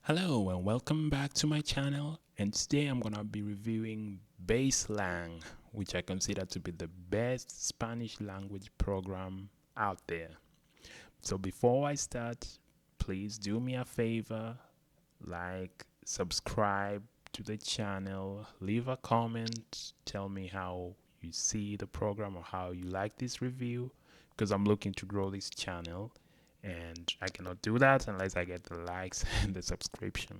Hello and welcome back to my channel, and today I'm gonna be reviewing Baselang, which I consider to be the best Spanish language program out there. So before I start, please do me a favor, like, subscribe to the channel, leave a comment, tell me how you see the program or how you like this review, because I'm looking to grow this channel and I cannot do that unless I get the likes and the subscription.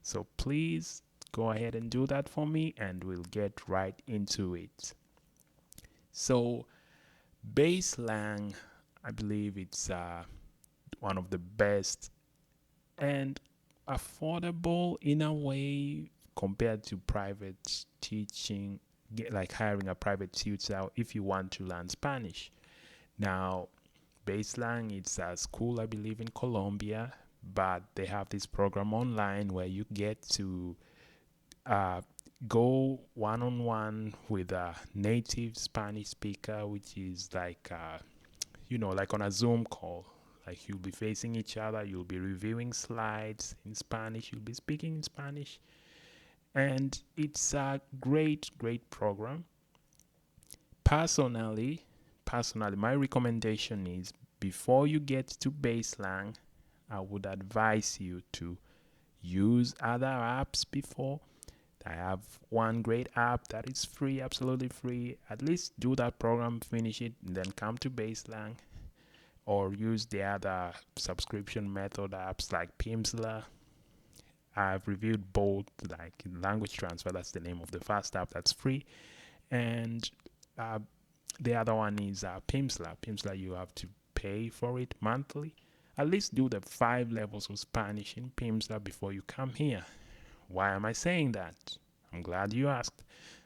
So please go ahead and do that for me and we'll get right into it. So Baselang, I believe it's one of the best and affordable in a way compared to private teaching, like hiring a private tutor if you want to learn Spanish. Now, Baselang, it's a school, I believe, in Colombia, but they have this program online where you get to uh, go one on one with a native Spanish speaker, which is like, like on a Zoom call. Like you'll be facing each other, you'll be reviewing slides in Spanish, you'll be speaking in Spanish, and it's a great program. Personally, my recommendation is before you get to Baselang, I would advise you to use other apps before. I have one great app that is free, absolutely free. At least do that program, finish it, and then come to Baselang, or use the other subscription method apps like Pimsleur. I've reviewed both, like Language Transfer, that's the name of the first app that's free, and uh, the other one is Pimsleur. Pimsleur, you have to pay for it monthly. At least do the 5 levels of Spanish in Pimsleur before you come here. Why am I saying that? I'm glad you asked.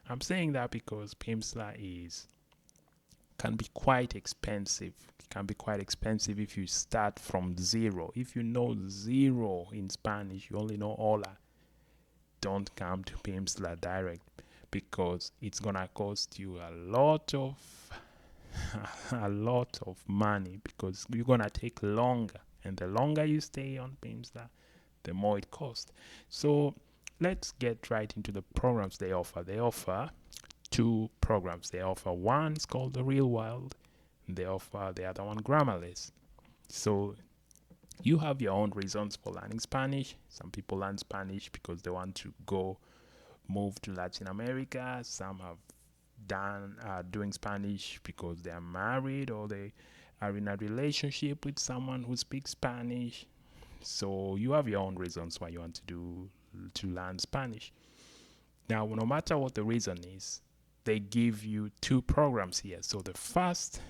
I'm saying that because Pimsleur can be quite expensive. It can be quite expensive if you start from zero. If you know zero in Spanish, you only know hola, don't come to Pimsleur direct because it's gonna cost you a lot of a lot of money because you're gonna take longer, and the longer you stay on Pimsleur, the more it costs. So let's get right into the programs they offer. They offer 2 programs. They offer one, it's called the Real World, and they offer the other one, Grammarless. So you have your own reasons for learning Spanish. Some people learn Spanish because they want to move to Latin America. Some have done doing Spanish because they are married or they are in a relationship with someone who speaks Spanish. So you have your own reasons why you want to learn Spanish. Now, no matter what the reason is, they give you 2 programs here. So the first,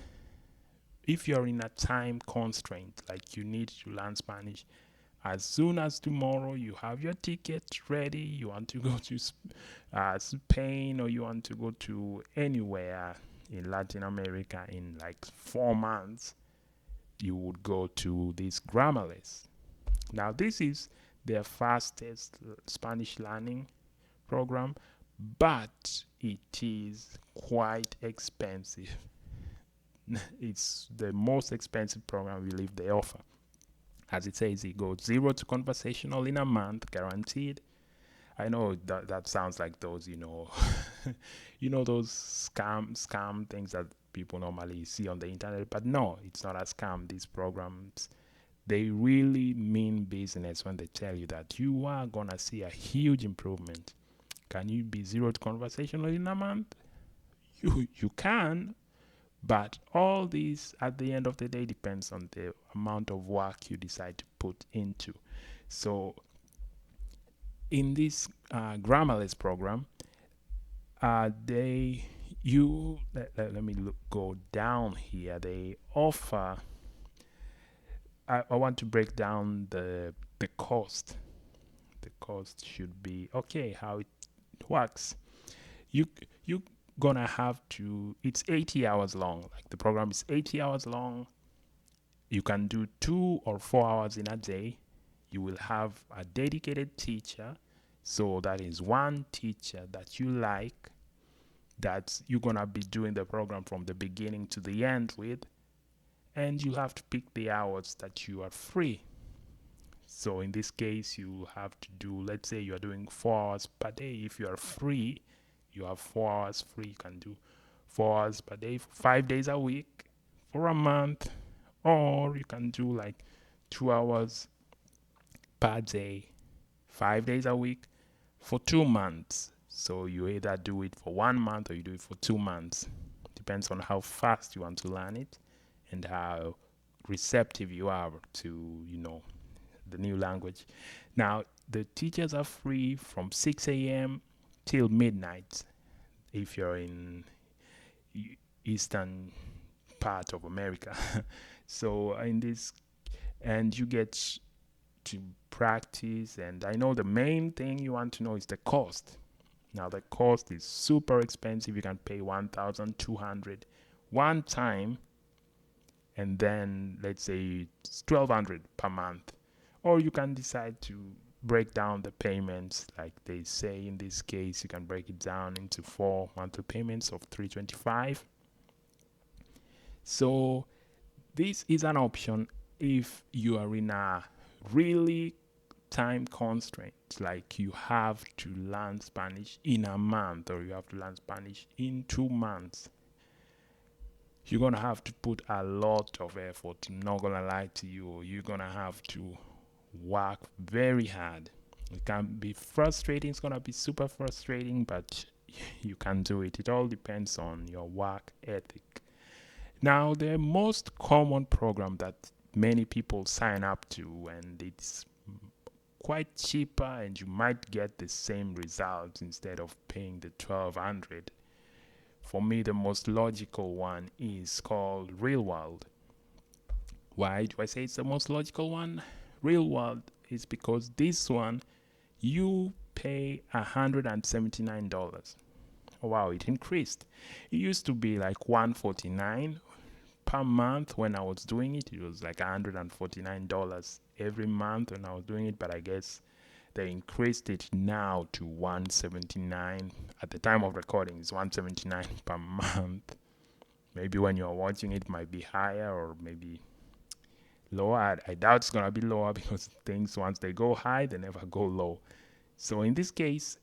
if you're in a time constraint, like you need to learn Spanish as soon as tomorrow, you have your ticket ready, you want to go to Spain, or you want to go to anywhere in Latin America in like 4 months, you would go to this Grammarless. Now, this is their fastest Spanish learning program, but it is quite expensive. It's the most expensive program I believe they offer. As it says, it goes 0 to conversational in a month, guaranteed. I know that sounds like those, those scam things that people normally see on the internet, but no, it's not a scam. These programs, they really mean business when they tell you that you are gonna see a huge improvement. Can you be 0 to conversational in a month? You can, but all this at the end of the day depends on the amount of work you decide to put into. So in this Grammarless program, let me go down here. They offer. I want to break down the cost. The cost should be okay. How it works. You gonna have to. It's 80 hours long. Like the program is 80 hours long. You can do 2 or 4 hours in a day. You will have a dedicated teacher. So that is one teacher that you like, that you're gonna be doing the program from the beginning to the end with, and you have to pick the hours that you are free. So in this case, you have to do, let's say you're doing 4 hours per day. If you are free, you have 4 hours free. You can do 4 hours per day for 5 days a week for a month, or you can do like 2 hours per day, 5 days a week for 2 months. So you either do it for 1 month or you do it for 2 months. Depends on how fast you want to learn it and how receptive you are to, the new language. Now, the teachers are free from 6 a.m. till midnight if you're in eastern part of America. So in this, and you get to practice. And I know the main thing you want to know is the cost. Now the cost is super expensive. You can pay 1,200 one time, and then let's say it's 1,200 per month. Or you can decide to break down the payments, like they say in this case. You can break it down into 4 monthly payments of 325. So this is an option if you are in a really time constraint, like you have to learn Spanish in a month or you have to learn Spanish in 2 months. You're gonna have to put a lot of effort. I'm not gonna lie to you. You're gonna have to work very hard. It can be frustrating. It's gonna be super frustrating, but you can do it. It all depends on your work ethic. Now, the most common program that many people sign up to, and it's quite cheaper, and you might get the same results instead of paying the 1,200. For me, the most logical one is called Real World. Why do I say it's the most logical one? Real World is because this one you pay $179. Oh, wow, it increased. It used to be like $149 per month when I was doing it. It was like $149 every month when I was doing it, but I guess they increased it now to $179. At the time of recording, it's $179 per month. Maybe when you're watching it might be higher or maybe lower. I doubt it's gonna be lower because things, once they go high, they never go low. So in this case,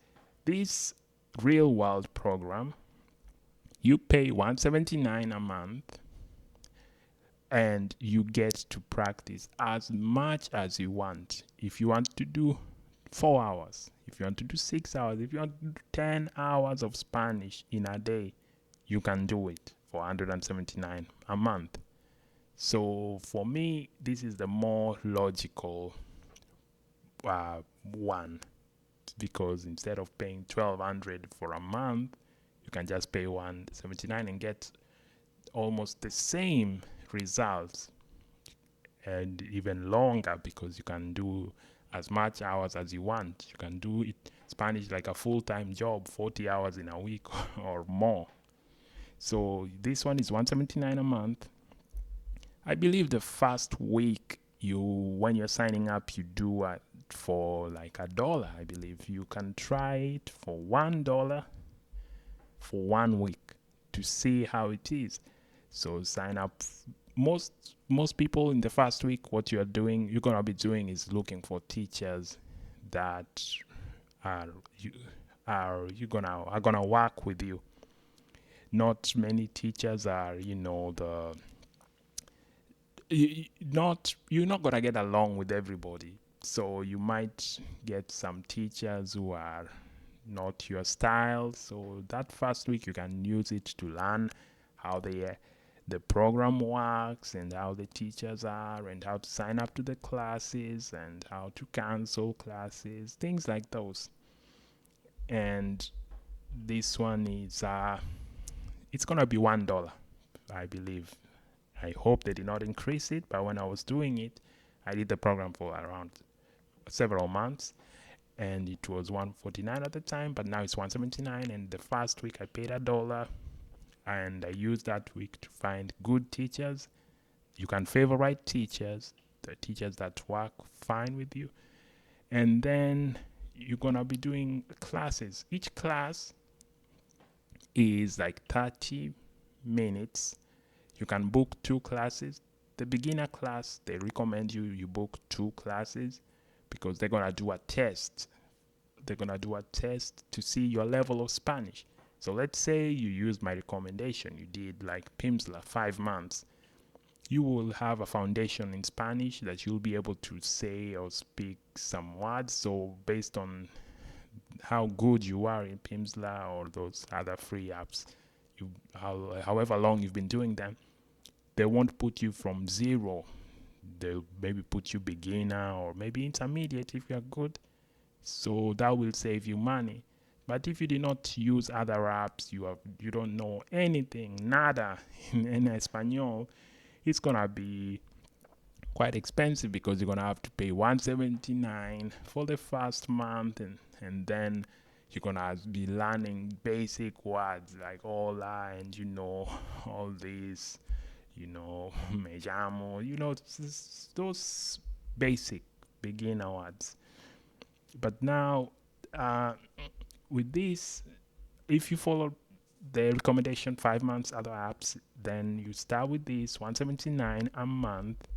this real world program, you pay $179 a month and you get to practice as much as you want. If you want to do 4 hours, if you want to do 6 hours, if you want to do 10 hours of Spanish in a day, you can do it for $179 a month. So for me, this is the more logical one, because instead of paying 1,200 for a month, you can just pay $179 and get almost the same results, and even longer, because you can do as much hours as you want. You can do it Spanish like a full-time job, 40 hours in a week or more. So this one is $179 a month. I believe the first week, when you're signing up, you do it for like $1. I believe you can try it for $1 for 1 week to see how it is. So sign up. Most people in the first week, what you're gonna be doing is looking for teachers that are gonna work with you. Not many teachers are, you're not gonna get along with everybody. So you might get some teachers who are not your style. So that first week you can use it to learn how the program works and how the teachers are and how to sign up to the classes and how to cancel classes, things like those. And this one is it's gonna be $1, I believe. I hope they did not increase it, but when I was doing it, I did the program for around several months, and it was $149 at the time, but now it's $179. And the first week I paid $1, and I used that week to find good teachers. You can favorite teachers, the teachers that work fine with you, and then you're gonna be doing classes. Each class is like 30 minutes. You can book 2 classes. The beginner class, they recommend you book 2 classes because they're gonna do a test. They're gonna do a test to see your level of Spanish. So let's say you used my recommendation. You did like PIMSLA 5 months. You will have a foundation in Spanish that you'll be able to say or speak some words. So based on how good you are in PIMSLA or those other free apps, however long you've been doing them, they won't put you from zero. They'll maybe put you beginner or maybe intermediate if you're good. So that will save you money. But if you did not use other apps, you don't know anything, nada in Espanol, it's gonna be quite expensive because you're gonna have to pay 179 for the first month, and then you're gonna be learning basic words like hola and all these, me llamo, those basic beginner words. But now, with this, if you follow the recommendation 5 months other apps, then you start with this 179 a month.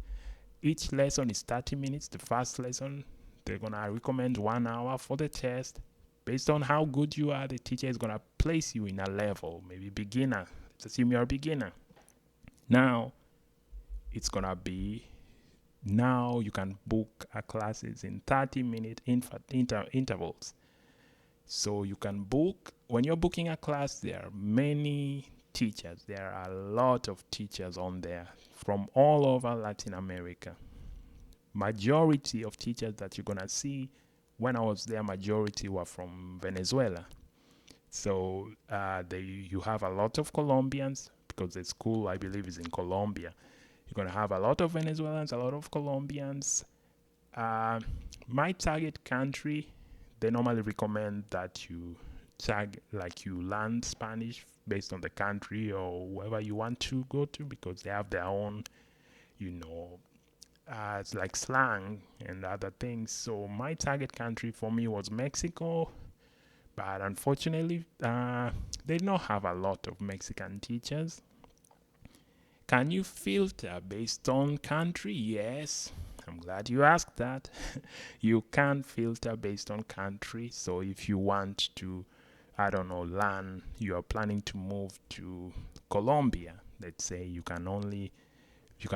Each lesson is 30 minutes. The first lesson, they're gonna recommend 1 hour for the test. Based on how good you are, the teacher is gonna place you in a level, maybe beginner. Let's assume you're a beginner. Now it's gonna be now you can book classes in 30-minute intervals. So you can book, when you're booking a class, there are many teachers. There are a lot of teachers on there from all over Latin America. Majority of teachers that you're gonna see, when I was there, majority were from Venezuela. So you have a lot of Colombians because the school, I believe, is in Colombia. You're gonna have a lot of Venezuelans, a lot of Colombians. My target country, they normally recommend that you learn Spanish based on the country or wherever you want to go to, because they have their own, it's like slang and other things. So my target country for me was Mexico, but unfortunately, they don't have a lot of Mexican teachers. Can you filter based on country? Yes. I'm glad you asked that. You can filter based on country. So if you want to, I don't know, learn, you are planning to move to Colombia, let's say, you can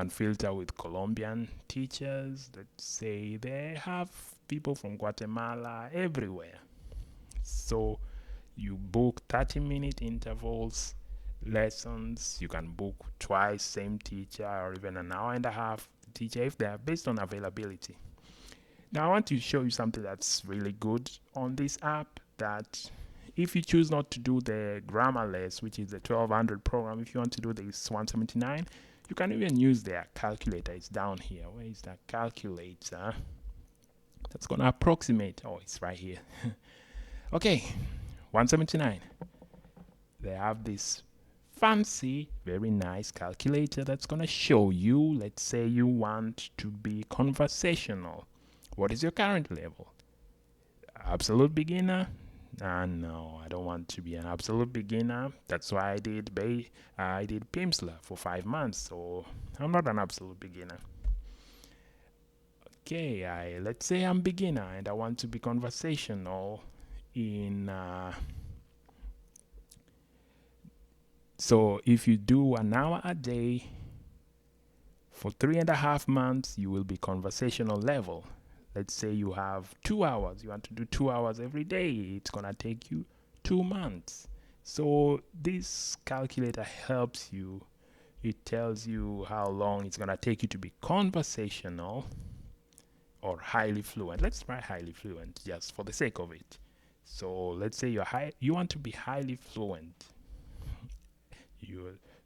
filter with Colombian teachers. Let's say they have people from Guatemala everywhere. So you book 30-minute intervals lessons. You can book twice, same teacher, or even an hour and a half teacher if they are based on availability. Now I want to show you something that's really good on this app, that if you choose not to do the grammarless, which is the 1200 program, if you want to do this 179, you can even use their calculator. It's down here. Where is that calculator? That's going to approximate. Oh, it's right here. Okay, 179. They have this fancy, very nice calculator that's going to show you, let's say you want to be conversational. What is your current level? Absolute beginner? No, I don't want to be an absolute beginner. That's why I did PIMSLA for 5 months, so I'm not an absolute beginner. Okay, let's say I'm beginner and I want to be conversational in so if you do an hour a day for 3.5 months, you will be conversational level. Let's say you have 2 hours. You want to do 2 hours every day. It's going to take you 2 months. So this calculator helps you. It tells you how long it's going to take you to be conversational or highly fluent. Let's try highly fluent just for the sake of it. So let's say you want to be highly fluent.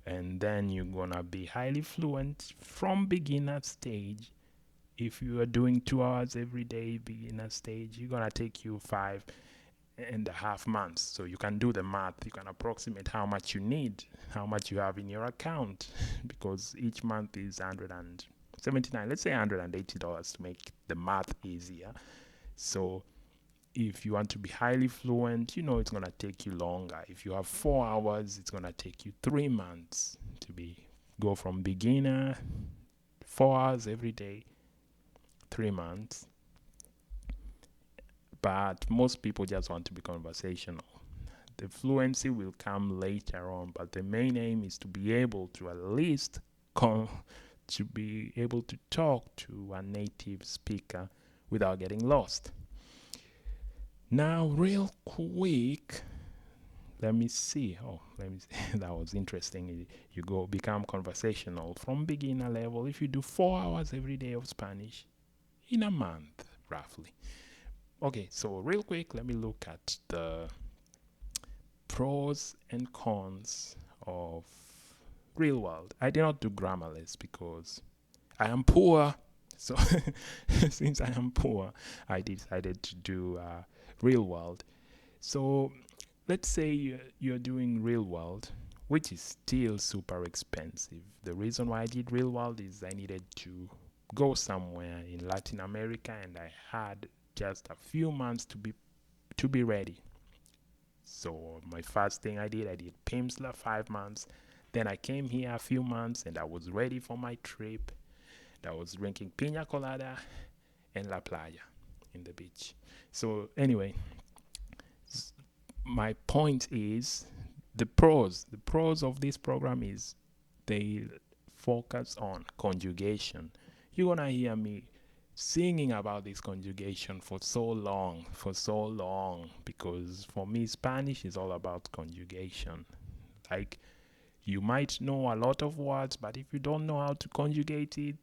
And then you're going to be highly fluent from beginner stage. If you are doing 2 hours every day, beginner stage, you're going to take you 5.5 months. So you can do the math. You can approximate how much you need, how much you have in your account, because each month is 179. Let's say $180 to make the math easier. So if you want to be highly fluent, it's going to take you longer. If you have 4 hours, it's going to take you 3 months to go from beginner, 4 hours every day, 3 months. but most people just want to be conversational. The fluency will come later on, but the main aim is to be able to at least to be able to talk to a native speaker without getting lost. Now, real quick, let me see. Oh, let me see. That was interesting. You go become conversational from beginner level if you do 4 hours every day of Spanish in a month, roughly. Okay, so real quick, let me look at the pros and cons of real world. I did not do grammarless because I am poor. So since I am poor, I decided to do real world. So let's say you're doing real world, which is still super expensive. The reason why I did real world is I needed to go somewhere in Latin America, and I had just a few months to be ready. So my first thing I did Pimsla 5 months. Then I came here a few months and I was ready for my trip. I was drinking pina colada and la playa in the beach. So anyway, my point is the pros. The pros of this program is they focus on conjugation. You're gonna hear me singing about this conjugation for so long, because for me Spanish is all about conjugation. Like, you might know a lot of words, but if you don't know how to conjugate it,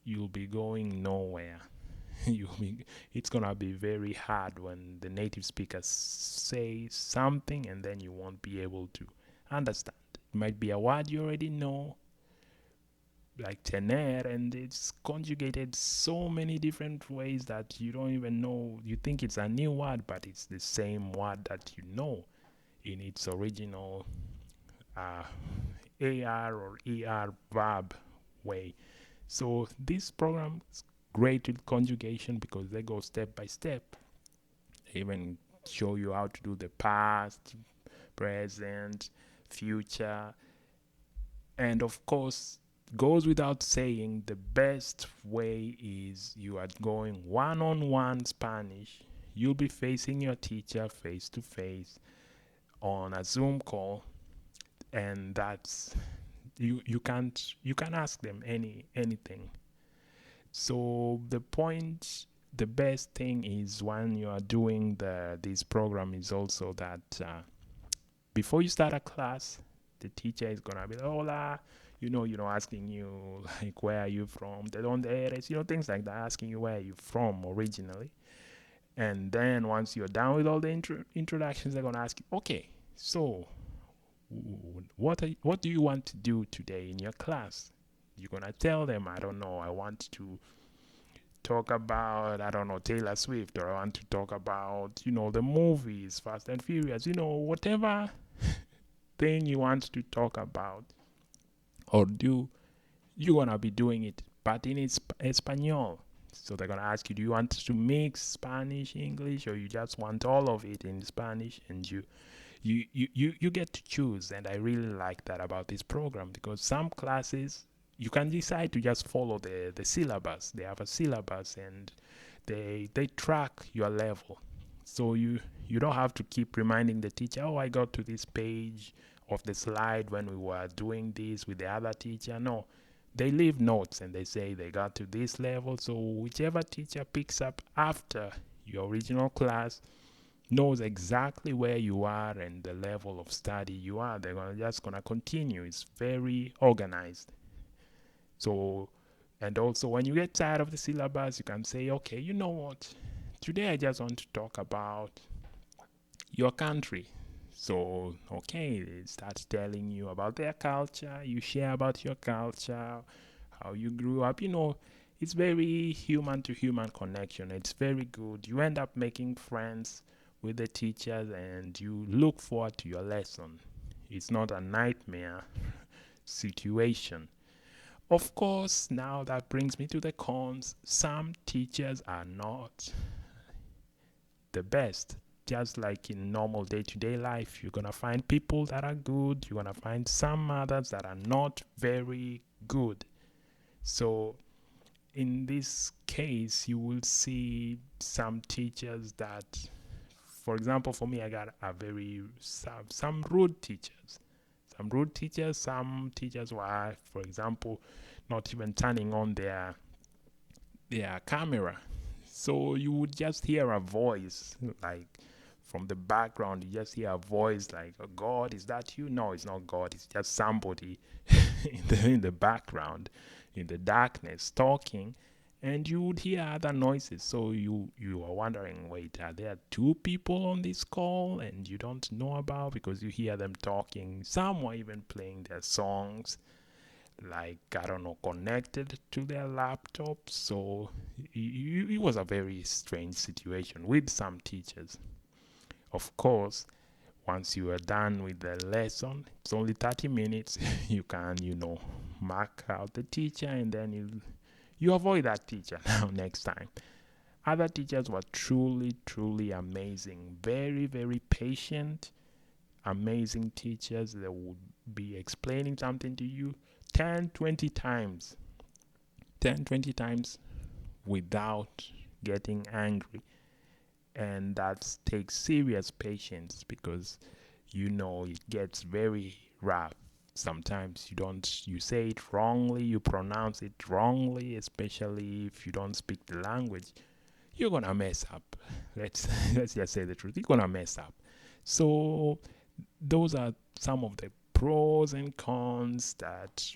you'll be going nowhere. It's gonna be very hard when the native speakers say something and then you won't be able to understand. It might be a word you already know, like tener, and it's conjugated so many different ways that you don't even know. You think it's a new word, but it's the same word that you know in its original AR or ER verb way. So this program is great with conjugation because they go step by step. They even show you how to do the past, present, future, and of course, goes without saying, the best way is you are going one-on-one Spanish. You'll be facing your teacher face to face on a Zoom call, and that's you can ask them anything. So the best thing is when you are doing this program is also that before you start a class, the teacher is gonna be hola, asking you like where are you from, de donde eres, things like that, asking you where are you from originally. And then once you're done with all the introductions, they're gonna ask you, okay, so what do you want to do today in your class? You're gonna tell them, I don't know, I want to talk about, I don't know, Taylor Swift, or I want to talk about, the movies, Fast and Furious, whatever thing you want to talk about or do, you're gonna be doing it, but in Espanol. So they're gonna ask you, do you want to mix Spanish, English, or you just want all of it in Spanish? And you get to choose. And I really like that about this program, because some classes you can decide to just follow the syllabus. They have a syllabus and they track your level. So you don't have to keep reminding the teacher, oh, I got to this page of the slide when we were doing this with the other teacher. No, they leave notes and they say they got to this level. So whichever teacher picks up after your original class knows exactly where you are and the level of study you are. They're just gonna continue. It's very organized. So, and also when you get tired of the syllabus, you can say, okay, you know what? Today I just want to talk about your country. So, okay, it starts telling you about their culture. You share about your culture, how you grew up. It's very human to human connection. It's very good. You end up making friends with the teachers and you look forward to your lesson. It's not a nightmare situation. Of course, now that brings me to the cons. Some teachers are not the best. Just like in normal day-to-day life, you're gonna find people that are good, you're gonna find some others that are not very good. So in this case, you will see some teachers that, for example, for me, I got a very some rude teachers. Some teachers were, for example, not even turning on their camera. So you would just hear a voice, like from the background, you just hear a voice like, oh, God, is that you? No, it's not God. It's just somebody in the background, in the darkness, talking. And you would hear other noises. So you are wondering, wait, are there two people on this call and you don't know about because you hear them talking? Some were even playing their songs, like, I don't know, connected to their laptops. So it was a very strange situation with some teachers. Of course, once you are done with the lesson, it's only 30 minutes. You can, mark out the teacher, and then you avoid that teacher now next time. Other teachers were truly, truly amazing. Very, very patient, amazing teachers that would be explaining something to you 10, 20 times. 10, 20 times without getting angry. And that takes serious patience because it gets very rough. Sometimes you say it wrongly, you pronounce it wrongly, especially if you don't speak the language. You're gonna mess up. Let's let's just say the truth. You're gonna mess up. So those are some of the pros and cons that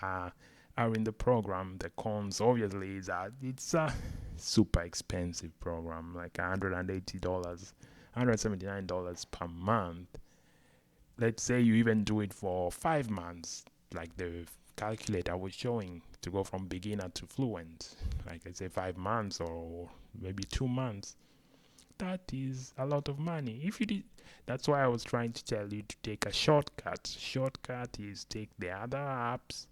uh, are in the program. The cons obviously is that it's a super expensive program, like $180, $179 per month. Let's say you even do it for 5 months, like the calculator was showing, to go from beginner to fluent. Like I say, 5 months or maybe 2 months. That is a lot of money. If you did, that's why I was trying to tell you to take a shortcut. Shortcut is take the other apps,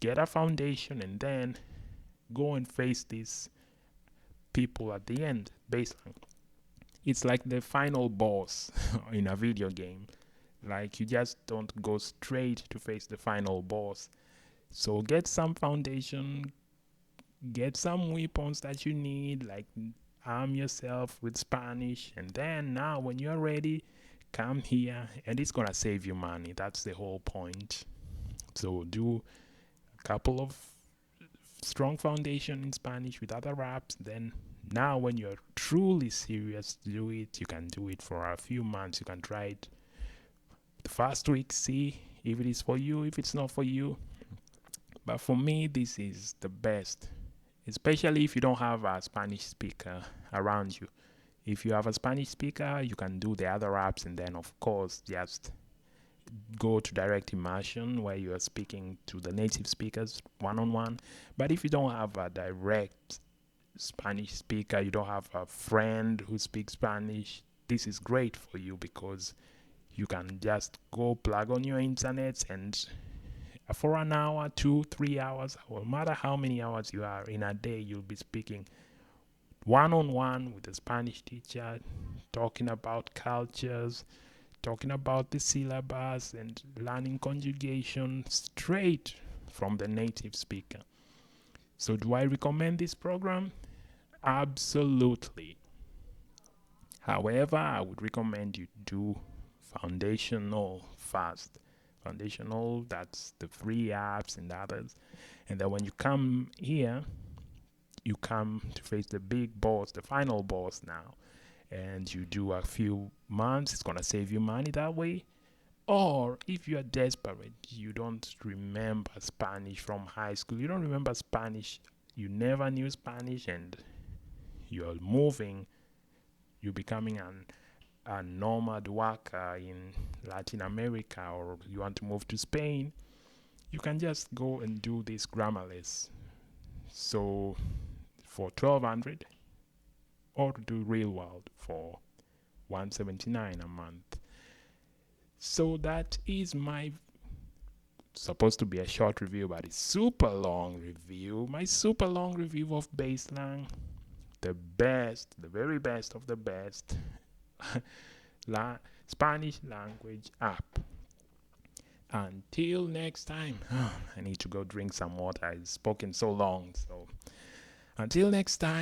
get a foundation, and then go and face these people at the end. Baselang. It's like the final boss in a video game. Like, you just don't go straight to face the final boss. So get some foundation, get some weapons that you need, like arm yourself with Spanish, and then now when you're ready, come here, and it's gonna save you money. That's the whole point. So do a couple of strong foundation in Spanish with other apps. Then now when you're truly serious to do it, you can do it for a few months. You can try it the first week, see if it is for you, if it's not for you. But for me, this is the best, especially if you don't have a Spanish speaker around you. If you have a Spanish speaker, you can do the other apps, and then of course just go to direct immersion where you are speaking to the native speakers one on one. But if you don't have a direct Spanish speaker, you don't have a friend who speaks Spanish, this is great for you because you can just go plug on your internet, and for an hour, 2, 3 hours, no matter how many hours you are in a day, you'll be speaking one on one with a Spanish teacher, talking about cultures, talking about the syllabus, and learning conjugation straight from the native speaker. So, do I recommend this program? Absolutely. However, I would recommend you do foundational first. Foundational, that's the free apps and others. And then when you come here, you come to face the big boss, the final boss now. And you do a few months, it's gonna save you money that way. Or if you are desperate, you don't remember Spanish from high school, you don't remember Spanish, you never knew Spanish, and you're moving, you're becoming a nomad worker in Latin America, or you want to move to Spain, you can just go and do this grammarless. So for 1200, or do real world for 179 a month. So that is my supposed to be a short review, but it's super long review. My super long review of Baselang, the best, the very best of the best Spanish language app. Until next time. I need to go drink some water. I've spoken so long. So until next time.